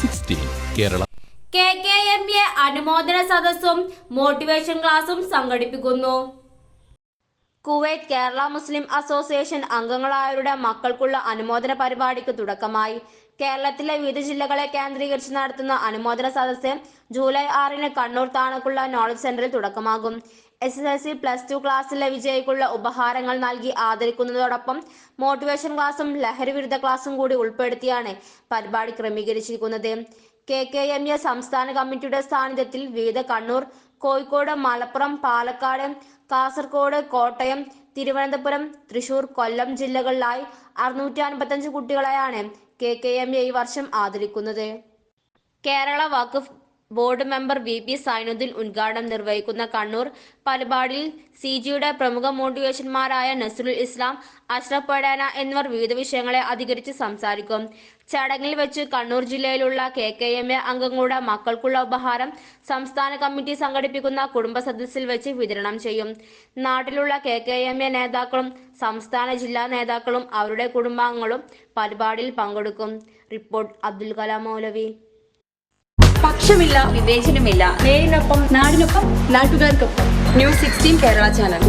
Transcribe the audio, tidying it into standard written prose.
16 Kerala KKMA അനുമോദന സദസ്സും motivation ക്ലാസും സംഘടിപ്പിക്കുന്നു. കുവൈറ്റ് കേരള മുസ്ലിം അസോസിയേഷൻ അംഗങ്ങളായവരുടെ മക്കൾക്കുള്ള അനുമോദന പരിപാടിക്ക് തുടക്കമായി. കേരളത്തിലെ വിവിധ ജില്ലകളെ കേന്ദ്രീകരിച്ച് നടത്തുന്ന അനുമോദന സദസ്സ് ജൂലൈ 6 കണ്ണൂർ താണക്കുള്ള നോളജ് സെന്ററിൽ തുടക്കമാകും. SSLC +2 ക്ലാസ്സിലെ വിജയിക്കുള്ള ഉപഹാരങ്ങൾ നൽകി ആദരിക്കുന്നതോടൊപ്പം മോട്ടിവേഷൻ ക്ലാസും ലഹരി വിരുദ്ധ ക്ലാസും കൂടി ഉൾപ്പെടുത്തിയാണ് പരിപാടി ക്രമീകരിച്ചിരിക്കുന്നത്. KKMA സംസ്ഥാന കമ്മിറ്റിയുടെ സാന്നിധ്യത്തിൽ വിവിധ കണ്ണൂർ, കോഴിക്കോട്, മലപ്പുറം, പാലക്കാട്, കാസർഗോഡ്, കോട്ടയം, തിരുവനന്തപുരം, തൃശൂർ, കൊല്ലം ജില്ലകളിലായി 655 കുട്ടികളെയാണ് KKMA ഈ വർഷം ആദരിക്കുന്നത്. കേരള വഖഫ് ബോർഡ് മെമ്പർ VP സൈനുദ്ദീൻ ഉദ്ഘാടനം നിർവഹിക്കുന്ന കണ്ണൂർ പരിപാടിയിൽ CGയുടെ പ്രമുഖ മോട്ടിവേഷന്മാരായ നസ്രുൽ ഇസ്ലാം, അഷ്റഫ് പടാന എന്നിവർ വിവിധ വിഷയങ്ങളെ അധികരിച്ച് സംസാരിക്കും. ചടങ്ങിൽ വെച്ച് കണ്ണൂർ ജില്ലയിലുള്ള KKMA അംഗങ്ങളുടെ മക്കൾക്കുള്ള ഉപഹാരം സംസ്ഥാന കമ്മിറ്റി സംഘടിപ്പിക്കുന്ന കുടുംബ സദസ്സിൽ വെച്ച് വിതരണം ചെയ്യും. നാട്ടിലുള്ള KKMA നേതാക്കളും സംസ്ഥാന ജില്ലാ നേതാക്കളും അവരുടെ കുടുംബാംഗങ്ങളും പരിപാടിയിൽ പങ്കെടുക്കും. റിപ്പോർട്ട് അബ്ദുൽ കലാം മൗലവി. പക്ഷമില്ല, വിവേചനമില്ല. നേരിനൊപ്പം, നാടിനൊപ്പം, നാട്ടുകാർക്കൊപ്പം. News 16 Kerala channel.